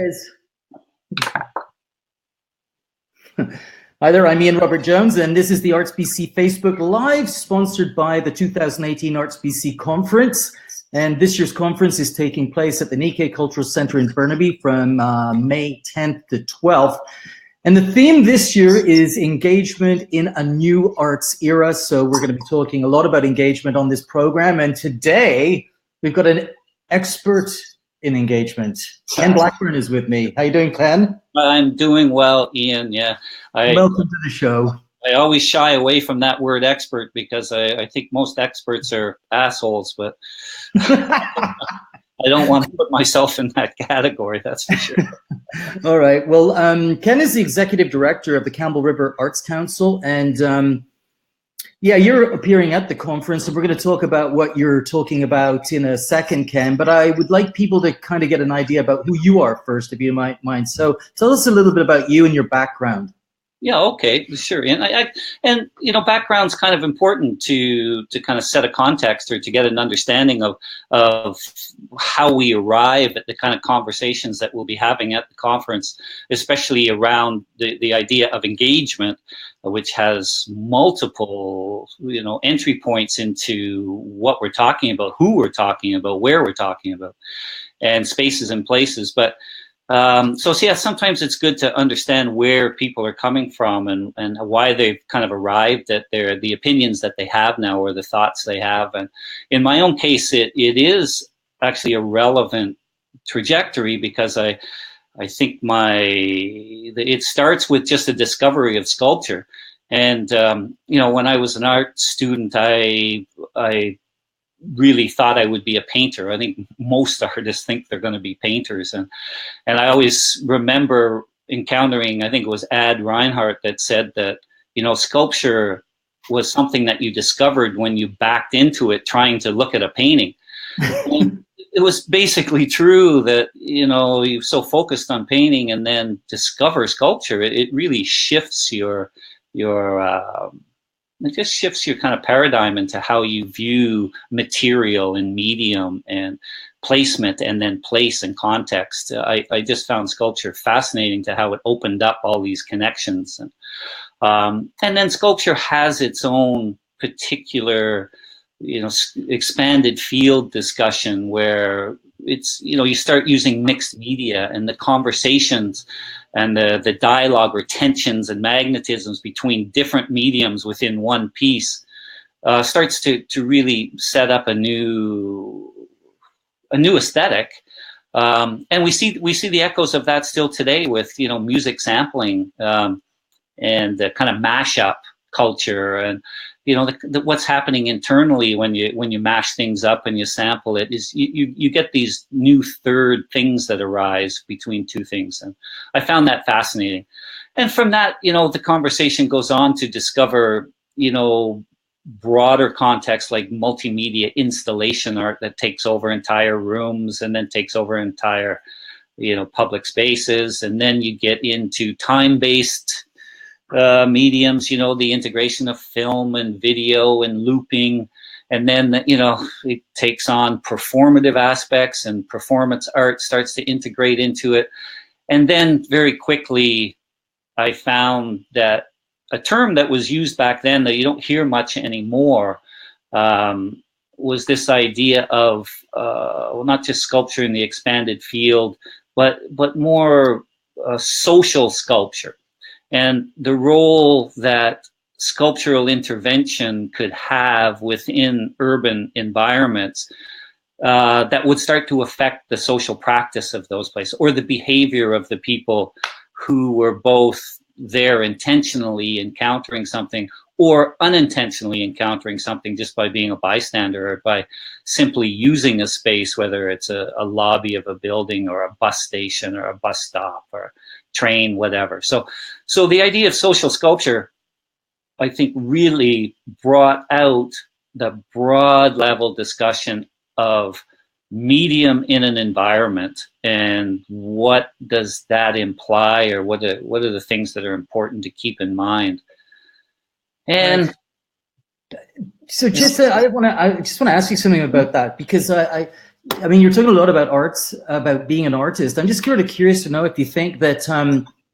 Yes. Hi there, I'm Ian Robert Jones, and this is the Arts BC Facebook Live, sponsored by the 2018 Arts BC Conference. And this year's conference is taking place at the Nikkei Cultural Centre in Burnaby from May 10th to 12th. And the theme this year is engagement in a new arts era. So we're going to be talking a lot about engagement on this program. And today we've got an expert in engagement. Ken Blackburn is with me. How you doing, Ken? I'm doing well, Ian. Yeah. Welcome to the show. I always shy away from that word expert because I think most experts are assholes, but I don't want to put myself in that category, that's for sure. All right. Well, Ken is the executive director of the Campbell River Arts Council, and yeah, you're appearing at the conference, and we're going to talk about what you're talking about in a second, Ken, but I would like people to kind of get an idea about who you are first, if you might mind. So tell us a little bit about you and your background. Yeah, okay, sure. And you know, background's kind of important to kind of set a context or to get an understanding of how we arrive at the kind of conversations that we'll be having at the conference, especially around the idea of engagement, which has multiple, you know, entry points into what we're talking about, who we're talking about, where we're talking about, and spaces and places. But so yeah, sometimes it's good to understand where people are coming from and why they've kind of arrived at the opinions that they have now or the thoughts they have. And in my own case, it is actually a relevant trajectory because I think it starts with just a discovery of sculpture. And you know, when I was an art student, I really thought I would be a painter. I think most artists think they're going to be painters. And I always remember encountering, I think it was Ad Reinhardt that said that, you know, sculpture was something that you discovered when you backed into it trying to look at a painting. And it was basically true that, you know, you're so focused on painting and then discover sculpture. It really shifts it just shifts your kind of paradigm into how you view material and medium and placement and then place and context. I just found sculpture fascinating to how it opened up all these connections. And then sculpture has its own particular, you know, expanded field discussion where it's, you know, you start using mixed media and the conversations and the dialogue or tensions and magnetisms between different mediums within one piece starts to really set up a new aesthetic. And we see the echoes of that still today with, you know, music sampling and the kind of mashup culture. And you know, what's happening internally when you mash things up and you sample it is you get these new third things that arise between two things. And I found that fascinating. And from that, you know, the conversation goes on to discover, you know, broader context like multimedia installation art that takes over entire rooms and then takes over entire, you know, public spaces. And then you get into time-based mediums, you know, the integration of film and video and looping. And then, you know, it takes on performative aspects and performance art starts to integrate into it. And then very quickly, I found that a term that was used back then that you don't hear much anymore was this idea of, well, not just sculpture in the expanded field, but more social sculpture. And the role that sculptural intervention could have within urban environments that would start to affect the social practice of those places or the behavior of the people who were both there intentionally encountering something or unintentionally encountering something just by being a bystander or by simply using a space, whether it's a lobby of a building or a bus station or a bus stop or train, whatever. So the idea of social sculpture, I think, really brought out the broad level discussion of medium in an environment and what does that imply, or what are the things that are important to keep in mind. And so just I just want to ask you something about that, because I mean, you're talking a lot about arts, about being an artist. I'm just kind of curious to know if you think that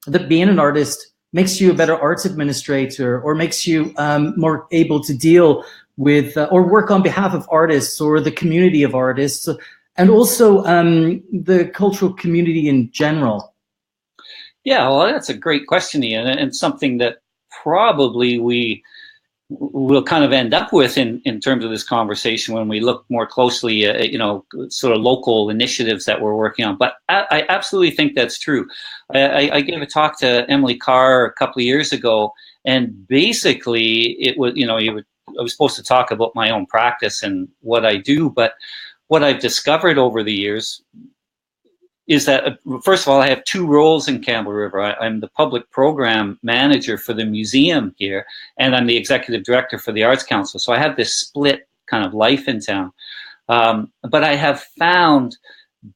that being an artist makes you a better arts administrator, or makes you more able to deal with or work on behalf of artists or the community of artists, and also the cultural community in general. Yeah, well, that's a great question, Ian, and something that probably we'll kind of end up with in terms of this conversation when we look more closely at, sort of local initiatives that we're working on. But I absolutely think that's true. I gave a talk to Emily Carr a couple of years ago, and basically it was, I was supposed to talk about my own practice and what I do, but what I've discovered over the years is that, first of all, I have two roles in Campbell River. I'm the public program manager for the museum here, and I'm the executive director for the Arts Council. So I have this split kind of life in town. But I have found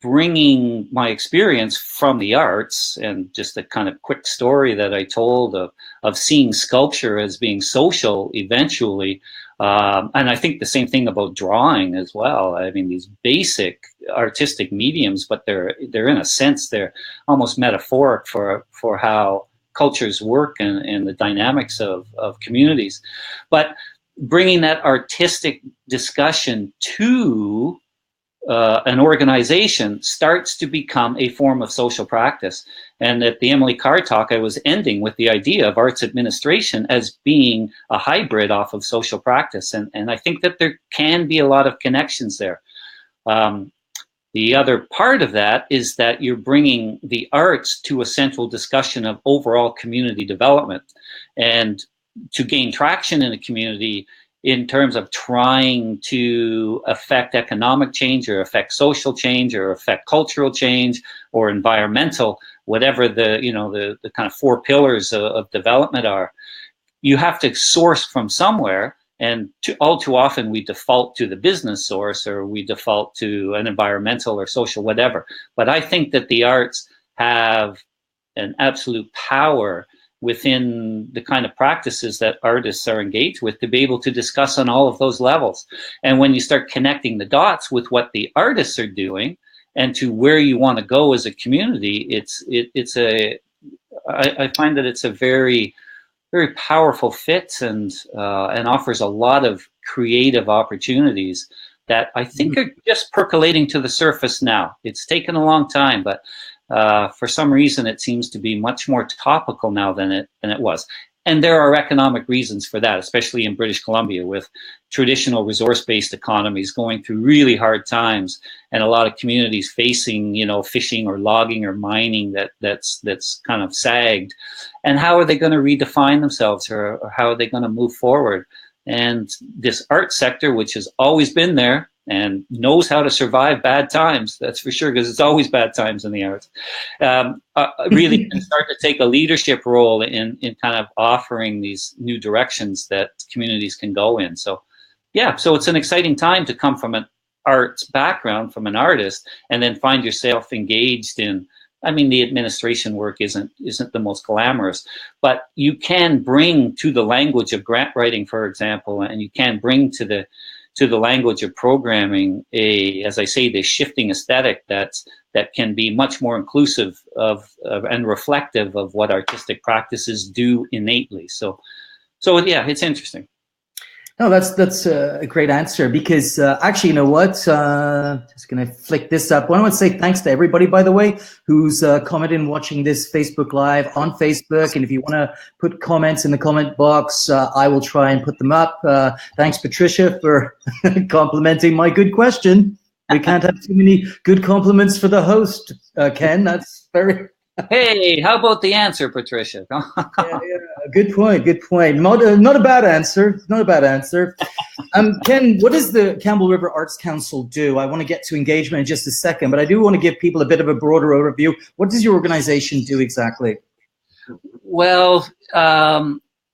bringing my experience from the arts, and just a kind of quick story that I told of seeing sculpture as being social eventually. And I think the same thing about drawing as well. I mean, these basic artistic mediums, but they're in a sense, they're almost metaphoric for how cultures work and the dynamics of communities. But bringing that artistic discussion to an organization starts to become a form of social practice. And at the Emily Carr talk, I was ending with the idea of arts administration as being a hybrid off of social practice. And I think that there can be a lot of connections there. The other part of that is that you're bringing the arts to a central discussion of overall community development. And to gain traction in a community, in terms of trying to affect economic change or affect social change or affect cultural change or environmental, whatever the kind of four pillars of development are, you have to source from somewhere. And all too often we default to the business source, or we default to an environmental or social whatever. But I think that the arts have an absolute power within the kind of practices that artists are engaged with to be able to discuss on all of those levels. And when you start connecting the dots with what the artists are doing and to where you want to go as a community, I find that it's a very, very powerful fit, and offers a lot of creative opportunities that I think are just percolating to the surface now. It's taken a long time, but for some reason, it seems to be much more topical now than it was. And there are economic reasons for that, especially in British Columbia, with traditional resource-based economies going through really hard times, and a lot of communities facing, fishing or logging or mining that's kind of sagged. And how are they going to redefine themselves, or how are they going to move forward? And this art sector, which has always been there and knows how to survive bad times, that's for sure, because it's always bad times in the arts, really can start to take a leadership role in kind of offering these new directions that communities can go in. So yeah, so it's an exciting time to come from an arts background, from an artist, and then find yourself engaged in, I mean, the administration work isn't the most glamorous, but you can bring to the language of grant writing, for example, and you can bring to the language of programming as I say, the shifting aesthetic that can be much more inclusive of and reflective of what artistic practices do innately. So yeah, it's interesting. No, that's a great answer, because actually, you know what? Just going to flick this up. I want to say thanks to everybody, by the way, who's commenting, watching this Facebook Live on Facebook. And if you want to put comments in the comment box, I will try and put them up. Thanks, Patricia, for complimenting my good question. We can't have too many good compliments for the host, Ken. That's very... Hey, how about the answer, Patricia? yeah, good point. Good point. Not a bad answer. Not a bad answer. Ken, what does the Campbell River Arts Council do? I want to get to engagement in just a second, but I do want to give people a bit of a broader overview. What does your organization do exactly? Well,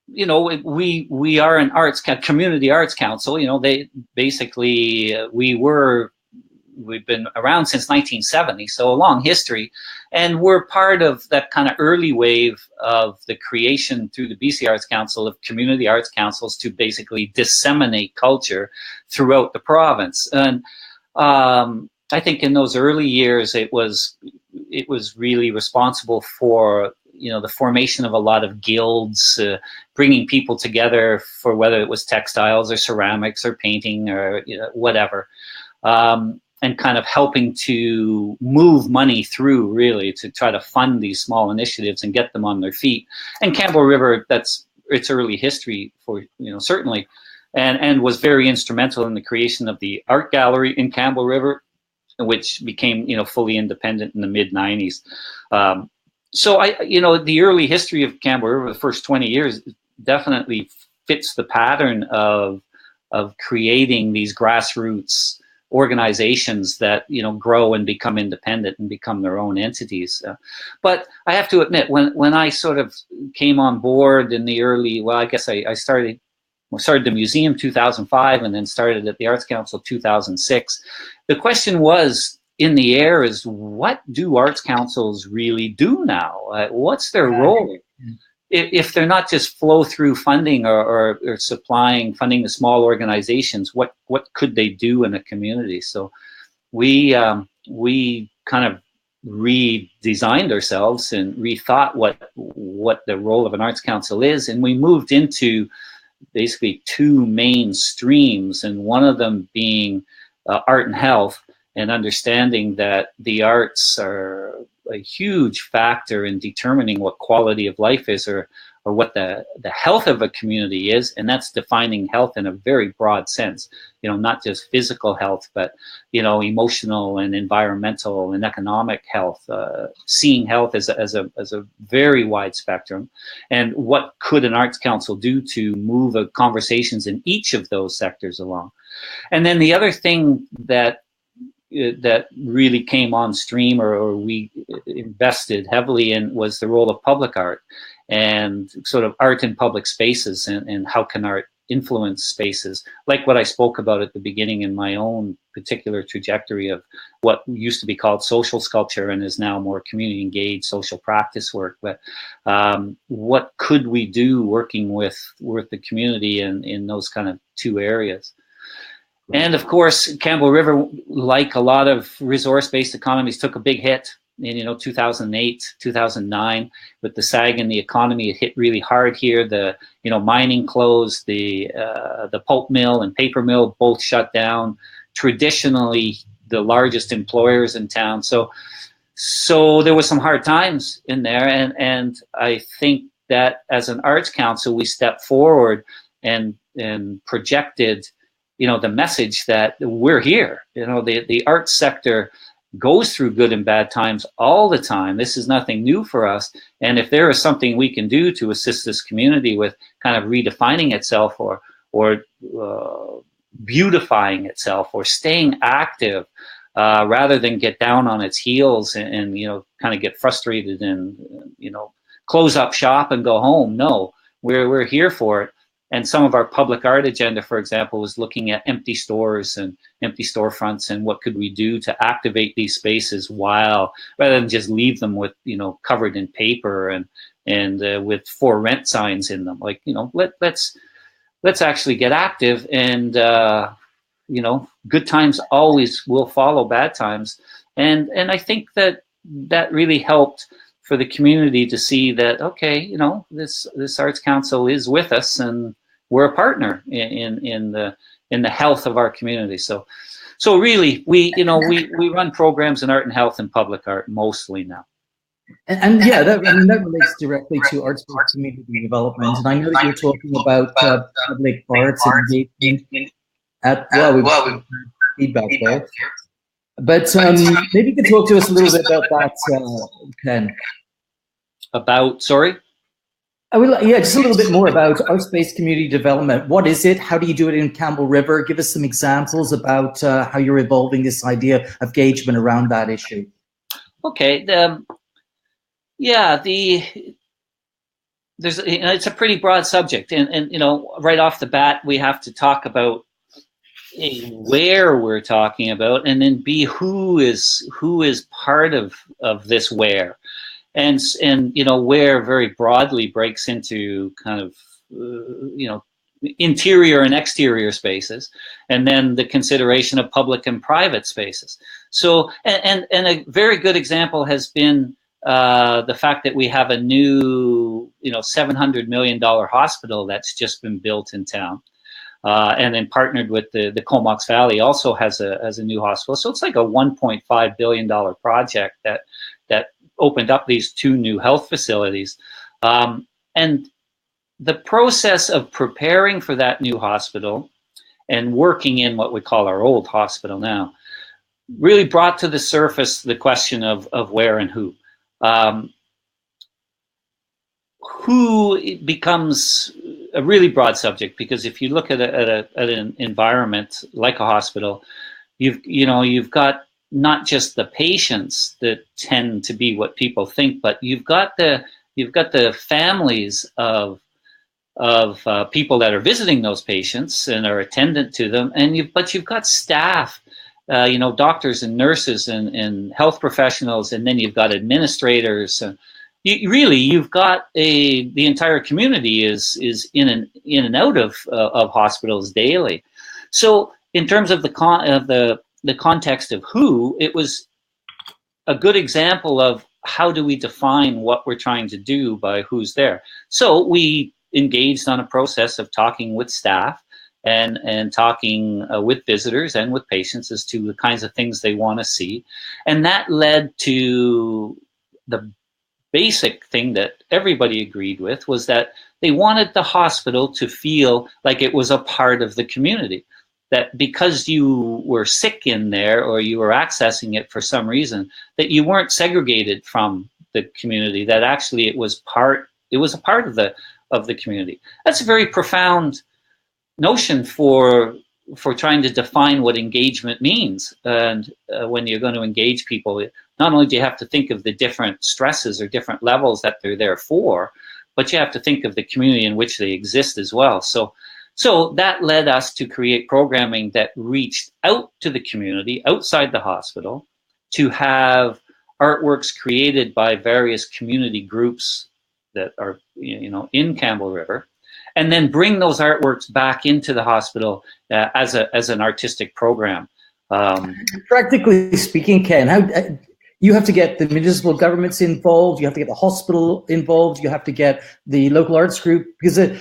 we are an community arts council. They basically we've been around since 1970, so a long history. And we're part of that kind of early wave of the creation through the BC Arts Council of community arts councils to basically disseminate culture throughout the province. And I think in those early years, it was really responsible for, you know, the formation of a lot of guilds, bringing people together for whether it was textiles or ceramics or painting or, you know, whatever, and kind of helping to move money through, really, to try to fund these small initiatives and get them on their feet. And Campbell River, that's its early history, for, you know, certainly, and was very instrumental in the creation of the art gallery in Campbell River, which became, you know, fully independent in the mid 90s. So you know, the early history of Campbell River, the first 20 years, definitely fits the pattern of creating these grassroots organizations that, you know, grow and become independent and become their own entities. But I have to admit, when I sort of came on board in the early, well, I guess I started the museum 2005 and then started at the Arts Council 2006. The question was in the air is, what do arts councils really do now? What's their role? If they're not just flow through funding or supplying funding to small organizations, what could they do in a community? So we kind of redesigned ourselves and rethought what the role of an arts council is, and we moved into basically two main streams, and one of them being art and health, and understanding that the arts are a huge factor in determining what quality of life is, or what the health of a community is, and that's defining health in a very broad sense. You know, not just physical health, but, you know, emotional and environmental and economic health. Seeing health as a very wide spectrum, and what could an arts council do to move conversations in each of those sectors along. And then the other thing that really came on stream, or we invested heavily in, was the role of public art and sort of art in public spaces, and how can art influence spaces, like what I spoke about at the beginning in my own particular trajectory of what used to be called social sculpture and is now more community engaged social practice work. But what could we do working with the community in those kind of two areas? And of course, Campbell River, like a lot of resource-based economies, took a big hit in, you know, 2008, 2009, with the sag in the economy. It hit really hard here. The, you know, mining closed, the pulp mill and paper mill both shut down. Traditionally, the largest employers in town. So there was some hard times in there, and I think that as an arts council, we stepped forward and projected, you know, the message that we're here. You know, the arts sector goes through good and bad times all the time. This is nothing new for us. And if there is something we can do to assist this community with kind of redefining itself, or beautifying itself, or staying active, rather than get down on its heels and, you know, kind of get frustrated and, you know, close up shop and go home. No, we're here for it. And some of our public art agenda, for example, was looking at empty stores and empty storefronts, and what could we do to activate these spaces, while, rather than just leave them with, you know, covered in paper and with for rent signs in them. Like, you know, let's actually get active, and you know, good times always will follow bad times, and I think that really helped for the community to see that, okay, you know, this Arts Council is with us, and we're a partner in the health of our community. So really, we run programs in art and health and public art mostly now. And yeah, that relates directly to arts-based community development. And I know that you're talking about public arts engagement at, well, we've got feedback there. But maybe you could talk to us a little bit about that, Ken. About, sorry? Yeah, just a little bit more about arts-based community development. What is it? How do you do it in Campbell River? Give us some examples about how you're evolving this idea of engagement around that issue. Okay. It's a pretty broad subject, and you know, right off the bat, we have to talk about A, where we're talking about, and then B, who is part of this where. And you know, where very broadly breaks into kind of you know, interior and exterior spaces, and then the consideration of public and private spaces. So, and a very good example has been the fact that we have a new, $700 million hospital that's just been built in town. And then partnered with the Comox Valley also has a new hospital. So it's like a $1.5 billion project that opened up these two new health facilities. And the process of preparing for that new hospital and working in what we call our old hospital now really brought to the surface the question of where and who. Who becomes a really broad subject, because if you look at an environment like a hospital, you've got not just the patients that tend to be what people think, but you've got the families of people that are visiting those patients and are attendant to them, but you've got staff, doctors and nurses and health professionals, and then you've got administrators. You've got the entire community is in and out of hospitals daily. So in terms of the context of who, it was a good example of how do we define what we're trying to do by who's there. So we engaged on a process of talking with staff and talking with visitors and with patients as to the kinds of things they want to see. And that led to the basic thing that everybody agreed with, was that they wanted the hospital to feel like it was a part of the community. That because you were sick in there or you were accessing it for some reason, that you weren't segregated from the community, that actually it was a part of the community. That's a very profound notion for trying to define what engagement means. And when you're going to engage people, not only do you have to think of the different stresses or different levels that they're there for, but you have to think of the community in which they exist as well. So that led us to create programming that reached out to the community outside the hospital, to have artworks created by various community groups that are in Campbell River, and then bring those artworks back into the hospital as an artistic program. Practically speaking, Ken, how you have to get the municipal governments involved, you have to get the hospital involved, you have to get the local arts group, because I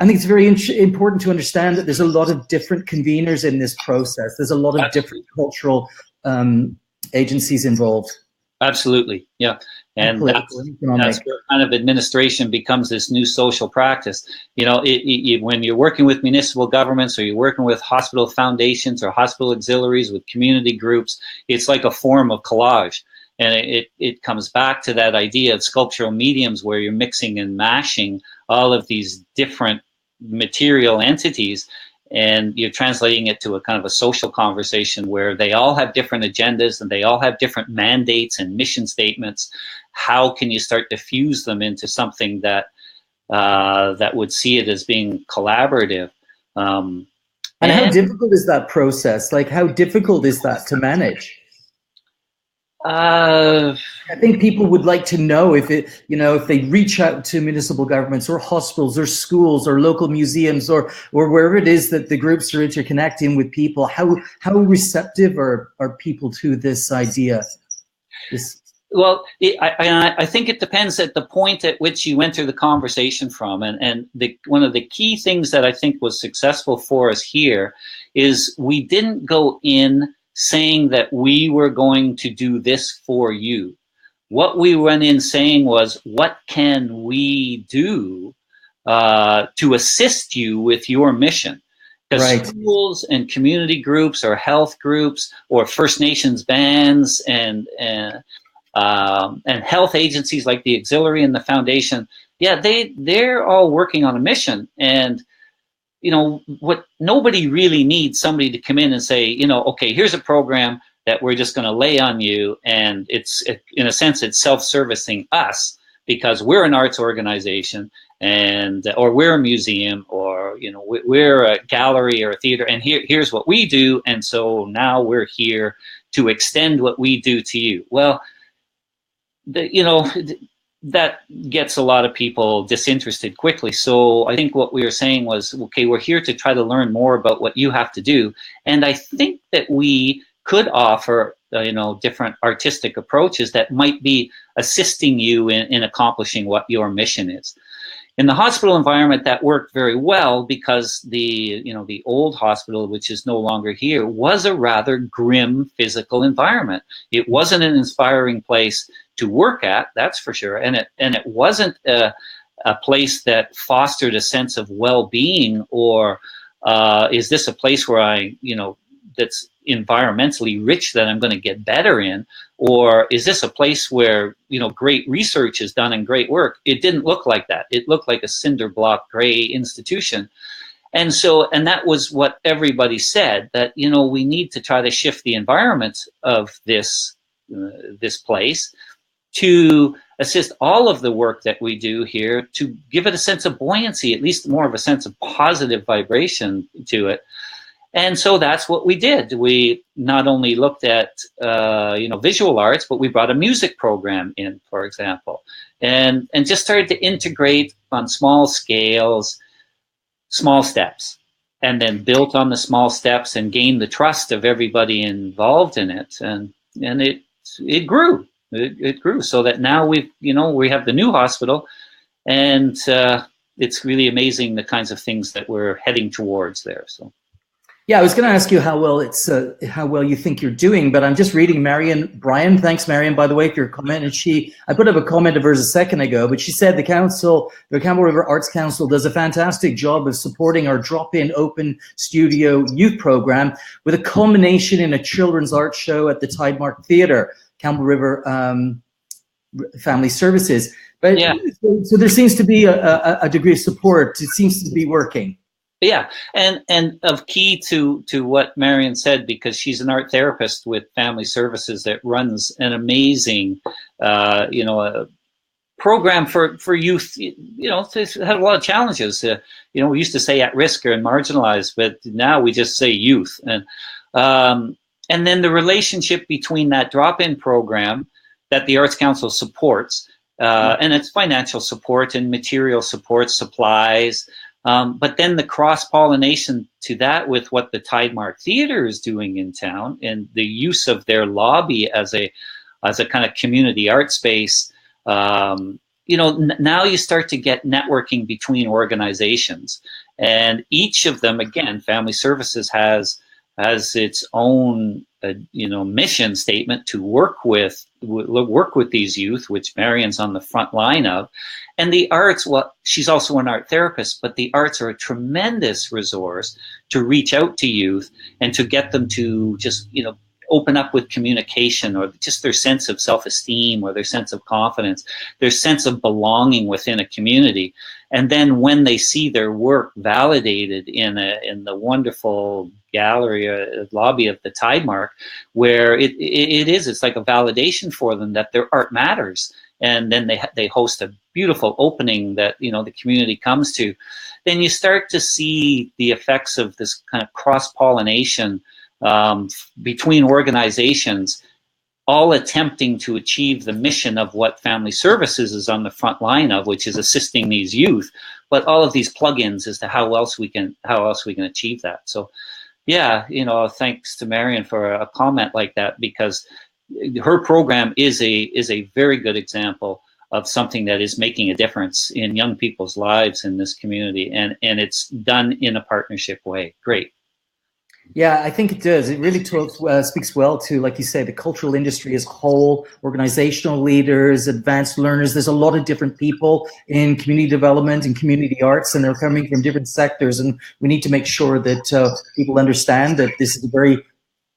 think it's very important to understand that there's a lot of different conveners in this process. There's a lot of different cultural agencies involved. Absolutely, yeah. And that's where kind of administration becomes this new social practice. When you're working with municipal governments, or you're working with hospital foundations or hospital auxiliaries, with community groups, it's like a form of collage. And it comes back to that idea of sculptural mediums, where you're mixing and mashing all of these different material entities, and you're translating it to a kind of a social conversation where they all have different agendas and they all have different mandates and mission statements. How can you start to fuse them into something that would see it as being collaborative? And how difficult is that process? Like, how difficult is that to manage? I think people would like to know if they reach out to municipal governments or hospitals or schools or local museums or wherever it is that the groups are interconnecting with people, how receptive are people to this idea? Well, I think it depends at the point at which you enter the conversation from. And one of the key things that I think was successful for us here is we didn't go in saying that we were going to do this for you. What we went in saying was, what can we do to assist you with your mission? Because schools and community groups or health groups or First Nations bands and health agencies like the auxiliary and the foundation, they're all working on a mission. And what nobody really needs somebody to come in and say, okay, here's a program that we're just going to lay on you, and in a sense it's self-servicing us because we're an arts organization or we're a museum, or we're a gallery or a theater, and here's what we do, and so now we're here to extend what we do to you. Well, that gets a lot of people disinterested quickly. So I think what we were saying was, okay, we're here to try to learn more about what you have to do. And I think that we could offer, different artistic approaches that might be assisting you in accomplishing what your mission is. In the hospital environment, that worked very well because the old hospital, which is no longer here, was a rather grim physical environment. It wasn't an inspiring place to work at, that's for sure, and it wasn't a place that fostered a sense of well-being, or is this a place where that's environmentally rich that I'm going to get better in, or is this a place where great research is done and great work? It didn't look like that. It looked like a cinder block gray institution. And that was what everybody said, that we need to try to shift the environment of this place to assist all of the work that we do here, to give it a sense of buoyancy, at least more of a sense of positive vibration to it. And so that's what we did. We not only looked at visual arts, but we brought a music program in, for example, and just started to integrate on small scales, small steps, and then built on the small steps and gained the trust of everybody involved in it, and it grew. It grew so that now we have the new hospital, and it's really amazing the kinds of things that we're heading towards there. So. Yeah, I was going to ask you how well you think you're doing, but I'm just reading Marion Bryan. Thanks, Marion, by the way, for your comment. And I put up a comment of hers a second ago, but she said the Campbell River Arts Council does a fantastic job of supporting our drop-in open studio youth program with a culmination in a children's art show at the Tidemark Theatre, Campbell River Family Services. But yeah. So there seems to be a degree of support. It seems to be working. Yeah, and of key to what Marion said, because she's an art therapist with Family Services that runs an amazing, a program for youth. It's had a lot of challenges. We used to say at risk or marginalized, but now we just say youth. And then the relationship between that drop-in program that the Arts Council supports, and it's financial support and material support, supplies. But then the cross-pollination to that with what the Tidemark Theatre is doing in town, and the use of their lobby as a kind of community art space. Now you start to get networking between organizations, and each of them, again, Family Services has its own mission statement to work with these youth, which Marion's on the front line of. And the arts, well, she's also an art therapist, but the arts are a tremendous resource to reach out to youth and to get them to just, open up with communication, or just their sense of self-esteem, or their sense of confidence, their sense of belonging within a community. And then when they see their work validated in the wonderful gallery lobby of the Tidemark, where it's like a validation for them that their art matters. And then they host a beautiful opening that the community comes to. Then you start to see the effects of this kind of cross-pollination between organizations, all attempting to achieve the mission of what Family Services is on the front line of, which is assisting these youth. But all of these plugins as to how else we can achieve that. So, yeah, thanks to Marion for a comment like that, because her program is a very good example of something that is making a difference in young people's lives in this community, and it's done in a partnership way. Great. Yeah, I think it does. It really speaks well to, like you say, the cultural industry as a whole, organizational leaders, advanced learners. There's a lot of different people in community development and community arts, and they're coming from different sectors. And we need to make sure that people understand that this is a very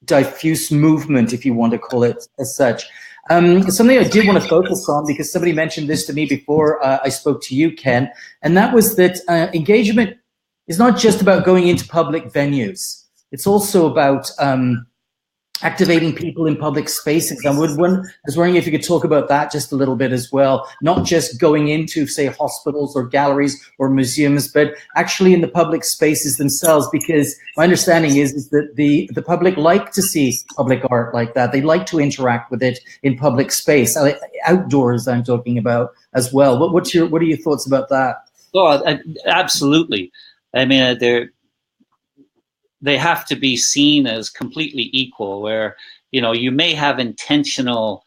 diffuse movement, if you want to call it as such. Something I did want to focus on, because somebody mentioned this to me before I spoke to you, Ken, and that was that engagement is not just about going into public venues. It's also about activating people in public spaces. I was wondering if you could talk about that just a little bit as well, not just going into, say, hospitals or galleries or museums, but actually in the public spaces themselves, because my understanding is that the public like to see public art like that. They like to interact with it in public space, outdoors I'm talking about as well. What are your thoughts about that? Well, absolutely. I mean, they have to be seen as completely equal, where, you know, you may have intentional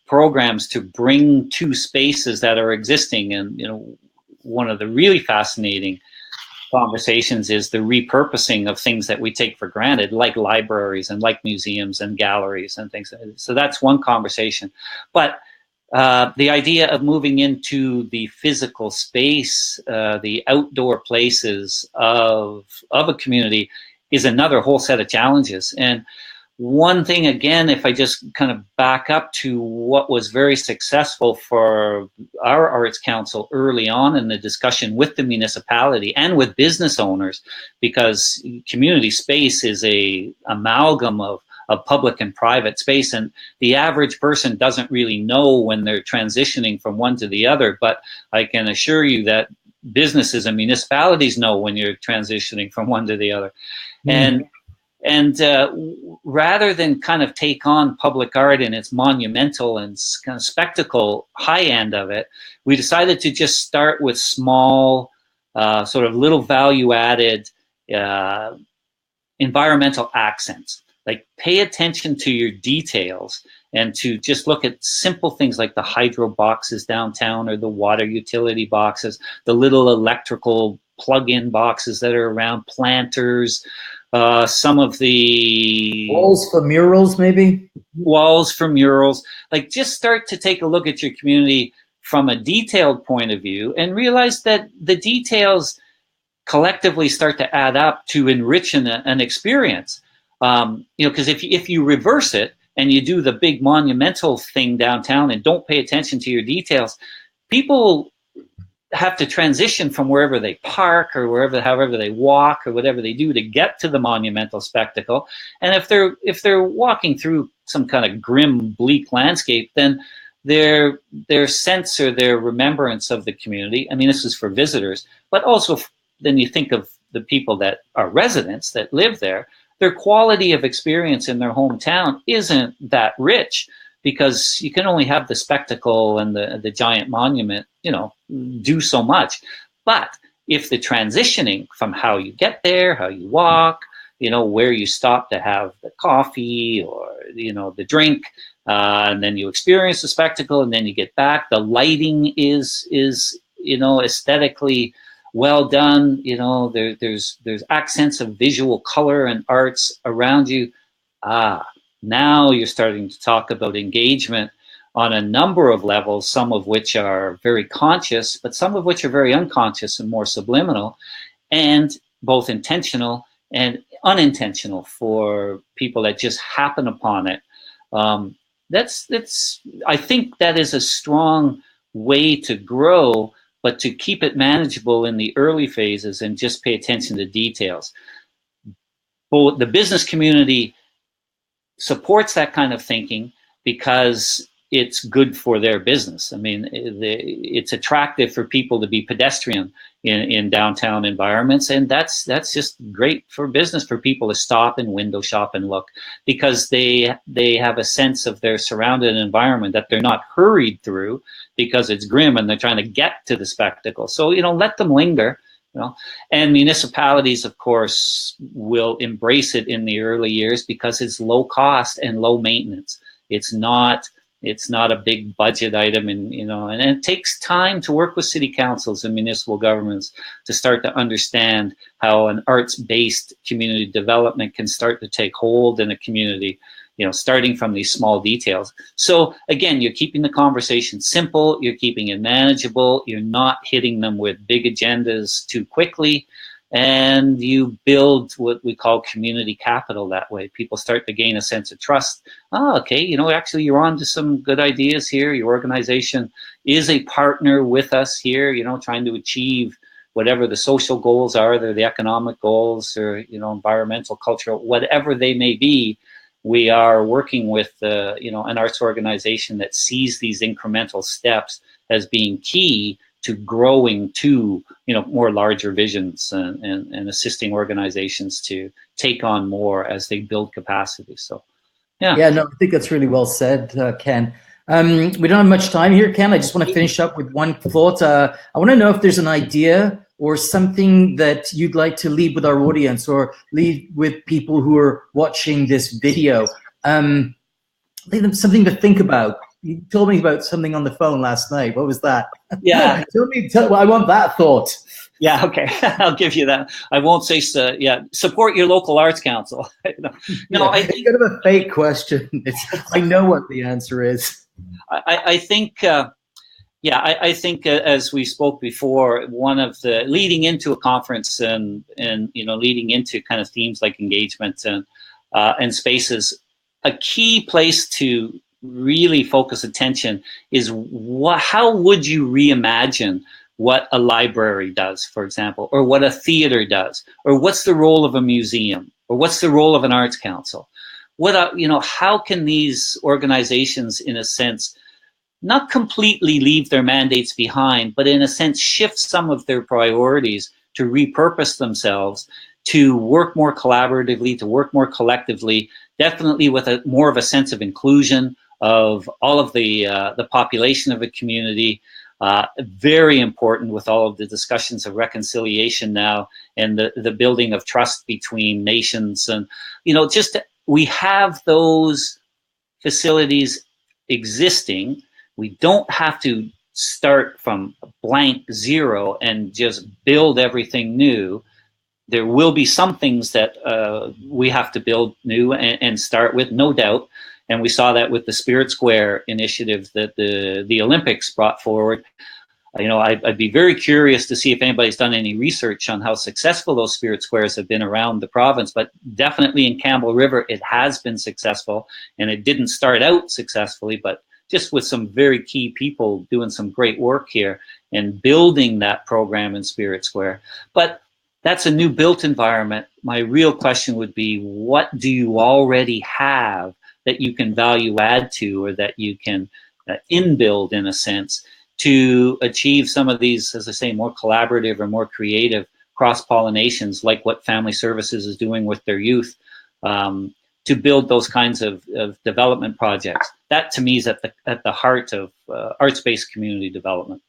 programs to bring to spaces that are existing. And, you know, one of the really fascinating conversations is the repurposing of things that we take for granted, like libraries and like museums and galleries and things. So that's one conversation. But the idea of moving into the physical space, the outdoor places of a community, is another whole set of challenges. And one thing, again, if I just kind of back up to what was very successful for our Arts Council early on in the discussion with the municipality and with business owners, because community space is a amalgam of public and private space, and the average person doesn't really know when they're transitioning from one to the other. But I can assure you that businesses and municipalities know when you're transitioning from one to the other. And rather than kind of take on public art in its monumental and kind of spectacle high end of it, we decided to just start with small, sort of little value added environmental accents. Like, pay attention to your details and to just look at simple things like the hydro boxes downtown, or the water utility boxes, the little electrical plug-in boxes that are around, planters, some of the walls for murals, maybe? Walls for murals. Like, just start to take a look at your community from a detailed point of view and realize that the details collectively start to add up to enrich an experience. You know, because if you reverse it and you do the big monumental thing downtown and don't pay attention to your details, people have to transition from wherever they park or however they walk or whatever they do to get to the monumental spectacle. And if they're walking through some kind of grim, bleak landscape, then their sense or their remembrance of the community, I mean, this is for visitors, but also then you think of the people that are residents that live there, their quality of experience in their hometown isn't that rich, because you can only have the spectacle and the giant monument, you know, do so much. But if the transitioning from how you get there, how you walk, you know, where you stop to have the coffee or, you know, the drink, and then you experience the spectacle and then you get back, the lighting is you know, aesthetically well done, you know, there's accents of visual color and arts around you. Now you're starting to talk about engagement on a number of levels, some of which are very conscious, but some of which are very unconscious and more subliminal, and both intentional and unintentional for people that just happen upon it. I think that is a strong way to grow, but to keep it manageable in the early phases and just pay attention to details. But the business community supports that kind of thinking because it's good for their business. I mean, it's attractive for people to be pedestrian in downtown environments, and that's just great for business, for people to stop and window shop and look, because they have a sense of their surrounded environment that they're not hurried through because it's grim and they're trying to get to the spectacle. So, you know, let them linger. You know, and municipalities, of course, will embrace it in the early years because it's low cost and low maintenance. It's not a big budget item, and you know, and it takes time to work with city councils and municipal governments to start to understand how an arts-based community development can start to take hold in a community. You know, starting from these small details. So again, you're keeping the conversation simple, you're keeping it manageable, you're not hitting them with big agendas too quickly, and you build what we call community capital that way. People start to gain a sense of trust. Oh, okay, you know, actually you're on to some good ideas here. Your organization is a partner with us here, you know, trying to achieve whatever the social goals are, they're the economic goals, or environmental, cultural, whatever they may be. We are working with an arts organization that sees these incremental steps as being key to growing to more larger visions, and assisting organizations to take on more as they build capacity. So yeah, no, I think that's really well said, Ken. We don't have much time here, Ken. I just want to finish up with one thought. I want to know if there's an idea or something that you'd like to leave with our audience, or leave with people who are watching this video. Leave them something to think about. You told me about something on the phone last night. What was that? Yeah. I want that thought. Yeah, okay. I'll give you that. I won't say, support your local arts council. I think it's kind of a fake question. I know what the answer is. I think, I think as we spoke before, one of the leading into a conference and leading into kind of themes like engagement and spaces, a key place to really focus attention is how would you reimagine what a library does, for example, or what a theater does, or what's the role of a museum, or what's the role of an arts council? How can these organizations, in a sense, not completely leave their mandates behind, but in a sense shift some of their priorities to repurpose themselves, to work more collaboratively, to work more collectively, definitely with more of a sense of inclusion of all of the population of a community. Very important with all of the discussions of reconciliation now, and the building of trust between nations. And, we have those facilities existing. We don't have to start from blank zero and just build everything new. There will be some things that we have to build new and start with, no doubt. And we saw that with the Spirit Square initiative that the Olympics brought forward. I'd be very curious to see if anybody's done any research on how successful those Spirit Squares have been around the province, but definitely in Campbell River, it has been successful, and it didn't start out successfully, but just with some very key people doing some great work here and building that program in Spirit Square. But that's a new built environment. My real question would be, what do you already have that you can value add to, or that you can inbuild, in a sense, to achieve some of these, as I say, more collaborative or more creative cross-pollinations, like what Family Services is doing with their youth, to build those kinds of development projects. That, to me, is at the heart of arts-based community development.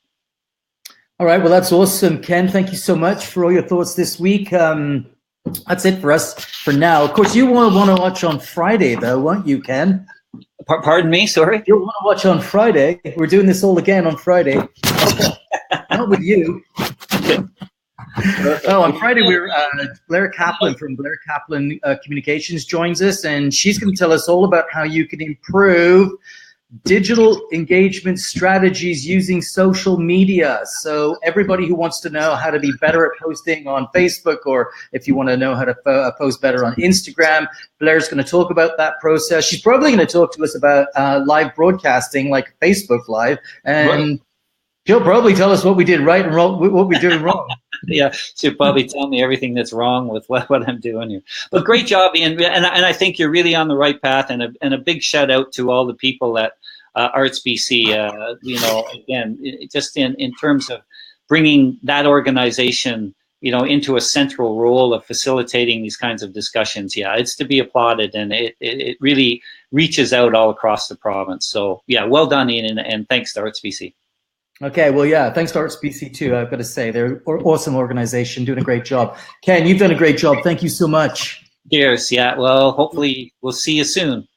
All right, well, that's awesome, Ken. Thank you so much for all your thoughts this week. That's it for us for now. Of course, you will want to watch on Friday, though, won't you, Ken? Pardon me, sorry? You'll want to watch on Friday. We're doing this all again on Friday. Not with you. Oh, on Friday, Blair Kaplan from Blair Kaplan Communications joins us, and she's going to tell us all about how you can improve digital engagement strategies using social media. So everybody who wants to know how to be better at posting on Facebook, or if you want to know how to post better on Instagram, Blair's going to talk about that process. She's probably going to talk to us about live broadcasting, like Facebook Live, and she'll probably tell us what we did right and wrong, what we're doing wrong. Yeah, she'll probably tell me everything that's wrong with what I'm doing here. But great job, Ian, and I think you're really on the right path. And a big shout out to all the people at Arts BC. Again, just in terms of bringing that organization, into a central role of facilitating these kinds of discussions. Yeah, it's to be applauded, and it really reaches out all across the province. So yeah, well done, Ian, and thanks to Arts BC. Okay, well, yeah, thanks to Arts BC too. I've got to say, they're an awesome organization, doing a great job. Ken, you've done a great job. Thank you so much. Cheers. Yeah, well, hopefully we'll see you soon.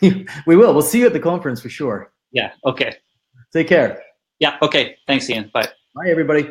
We will. We'll see you at the conference for sure. Yeah, okay. Take care. Yeah, okay. Thanks, Ian. Bye. Bye, everybody.